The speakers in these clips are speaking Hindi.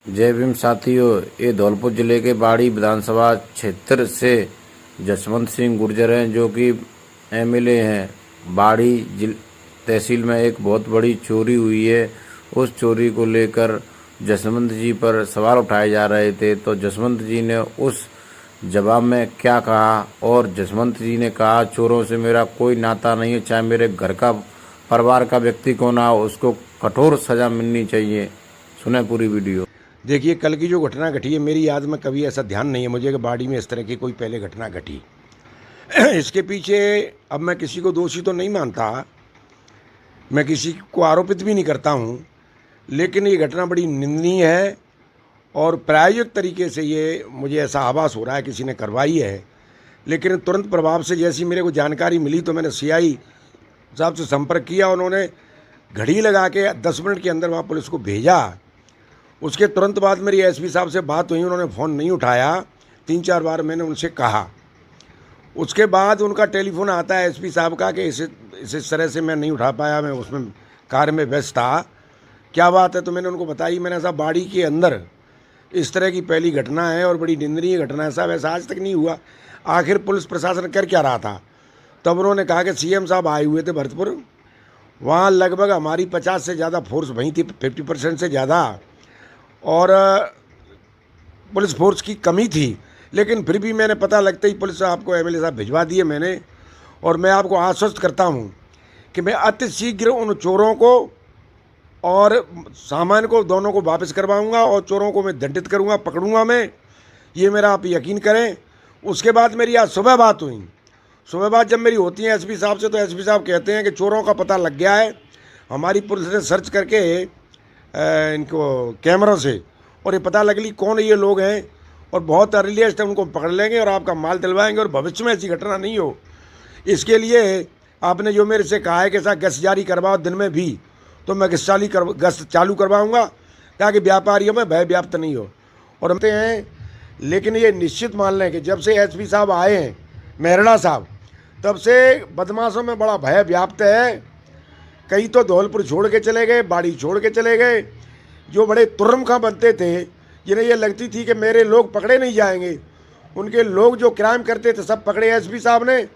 जय भीम साथियों, ये धौलपुर जिले के बाड़ी विधानसभा क्षेत्र से जसवंत सिंह गुर्जर हैं जो कि एमएलए हैं। बाड़ी तहसील में एक बहुत बड़ी चोरी हुई है। उस चोरी को लेकर जसवंत जी पर सवाल उठाए जा रहे थे, तो जसवंत जी ने उस जवाब में क्या कहा। और जसवंत जी ने कहा, चोरों से मेरा कोई नाता नहीं है, चाहे मेरे घर का परिवार का व्यक्ति क्यों ना हो, उसको कठोर सजा मिलनी चाहिए। सुने पूरी वीडियो। देखिए, कल की जो घटना घटी है, मेरी याद में कभी ऐसा ध्यान नहीं है मुझे कि बाड़ी में इस तरह की कोई पहले घटना घटी। इसके पीछे अब मैं किसी को दोषी तो नहीं मानता, मैं किसी को आरोपित भी नहीं करता हूँ, लेकिन ये घटना बड़ी निंदनीय है और प्रायोजित तरीके से ये मुझे ऐसा आभास हो रहा है किसी ने करवाई है। लेकिन तुरंत प्रभाव से जैसी मेरे को जानकारी मिली तो मैंने सीआई साहब से संपर्क किया। उन्होंने घड़ी लगा के 10 मिनट के अंदर वहाँ पुलिस को भेजा। उसके तुरंत बाद मेरी एसपी साहब से बात हुई, उन्होंने फ़ोन नहीं उठाया। 3-4 बार मैंने उनसे कहा। उसके बाद उनका टेलीफोन आता है एसपी साहब का कि इस तरह से मैं नहीं उठा पाया, मैं उसमें कार में व्यस्त था, क्या बात है। तो मैंने उनको बताई, मैंने ऐसा बाड़ी के अंदर इस तरह की पहली घटना है और बड़ी निंदनीय घटना है साहब, ऐसा आज तक नहीं हुआ। आखिर पुलिस प्रशासन कर क्या रहा था। तब उन्होंने कहा कि सीएम साहब आए हुए थे भरतपुर, वहाँ लगभग हमारी 50 से ज़्यादा फोर्स वहीं थी, 50% से ज़्यादा, और पुलिस फोर्स की कमी थी। लेकिन फिर भी मैंने पता लगते ही पुलिस आपको एमएलए साहब भिजवा दिए मैंने। और मैं आपको आश्वस्त करता हूं कि मैं अति शीघ्र उन चोरों को और सामान को दोनों को वापस करवाऊंगा और चोरों को मैं दंडित करूंगा, पकड़ूंगा मैं, ये मेरा आप यकीन करें। उसके बाद मेरी आज सुबह बात हुई। सुबह बात जब मेरी होती है एसपी साहब से, तो एसपी साहब कहते हैं कि चोरों का पता लग गया है, हमारी पुलिस ने सर्च करके इनको कैमरों से और ये पता लग ली कौन ये लोग हैं और बहुत अर्लीस्ट उनको पकड़ लेंगे और आपका माल दिलवाएंगे और भविष्य में ऐसी घटना नहीं हो। इसके लिए आपने जो मेरे से कहा है कि साहब गश्त जारी करवाओ दिन में भी, तो मैं गश्त चालू करवाऊंगा ताकि व्यापारियों में भय व्याप्त नहीं हो। और हम हैं, लेकिन ये निश्चित मान लें कि जब से एसपी साहब आए हैं मेहरड़ा साहब, तब से बदमाशों में बड़ा भय व्याप्त है। कई तो धौलपुर छोड़ के चले गए, बाड़ी छोड़ के चले गए। जो बड़े तुर्रमखा बनते थे, जिन्हें ये लगती थी कि मेरे लोग पकड़े नहीं जाएंगे, उनके लोग जो क्राइम करते थे सब पकड़े एसपी साहब ने।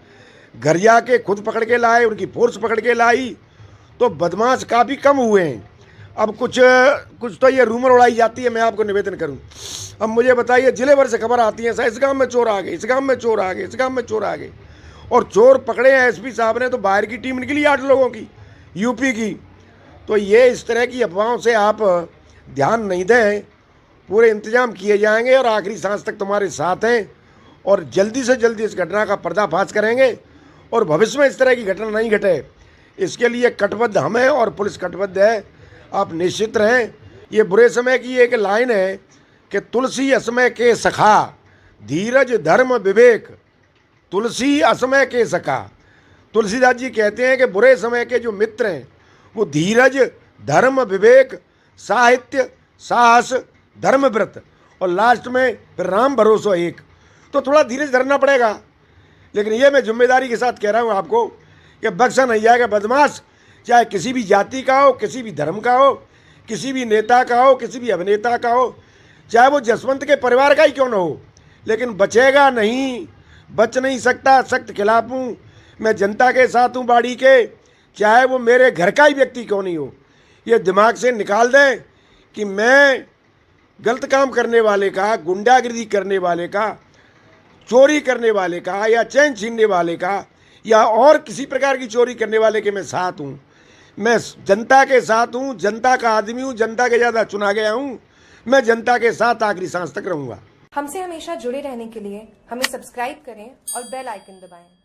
घर जाके खुद पकड़ के लाए, उनकी फोर्स पकड़ के लाई, तो बदमाश काफ़ी कम हुए हैं। अब कुछ तो ये रूमर उड़ाई जाती है, मैं आपको निवेदन करूं। अब मुझे बताइए, जिले भर से खबर आती है, इस गाँव में चोर आ गए, इस गाँव में चोर आ गए, इस गाँव में चोर आ गए, और चोर पकड़े हैं एसपी साहब ने तो बाहर की टीम निकली 8 लोगों की, यूपी की। तो ये इस तरह की अफवाहों से आप ध्यान नहीं दें, पूरे इंतजाम किए जाएंगे और आखिरी सांस तक तुम्हारे साथ हैं और जल्दी से जल्दी इस घटना का पर्दाफाश करेंगे और भविष्य में इस तरह की घटना नहीं घटे, इसके लिए कटिबद्ध हम हैं और पुलिस कटिबद्ध है। आप निश्चित रहें। ये बुरे समय की एक लाइन है कि तुलसी असमय के सखा, धीरज धर्म विवेक, तुलसी असमय के सखा। तुलसीदास जी कहते हैं कि बुरे समय के जो मित्र हैं वो धीरज, धर्म, विवेक, साहित्य, साहस, धर्मव्रत और लास्ट में फिर राम भरोसा एक। तो थोड़ा धीरज धरना पड़ेगा, लेकिन ये मैं जिम्मेदारी के साथ कह रहा हूँ आपको कि बख्शा नहीं जाएगा बदमाश, चाहे किसी भी जाति का हो, किसी भी धर्म का हो, किसी भी नेता का हो, किसी भी अभिनेता का हो, चाहे वो जसवंत के परिवार का ही क्यों न हो, लेकिन बचेगा नहीं, बच नहीं सकता। सख्त खिलाफ हूँ, मैं जनता के साथ हूँ बाड़ी के, चाहे वो मेरे घर का ही व्यक्ति क्यों नहीं हो। ये दिमाग से निकाल दें कि मैं गलत काम करने वाले का, गुंडागिरी करने वाले का, चोरी करने वाले का या चैन छीनने वाले का या और किसी प्रकार की चोरी करने वाले के मैं साथ हूँ। मैं जनता के साथ हूँ, जनता का आदमी हूँ, जनता के ज़्यादा चुना गया हूँ। मैं जनता के साथ आखिरी सांस तक रहूँगा। हमसे हमेशा जुड़े रहने के लिए हमें सब्सक्राइब करें और बेल आइकन दबाएं।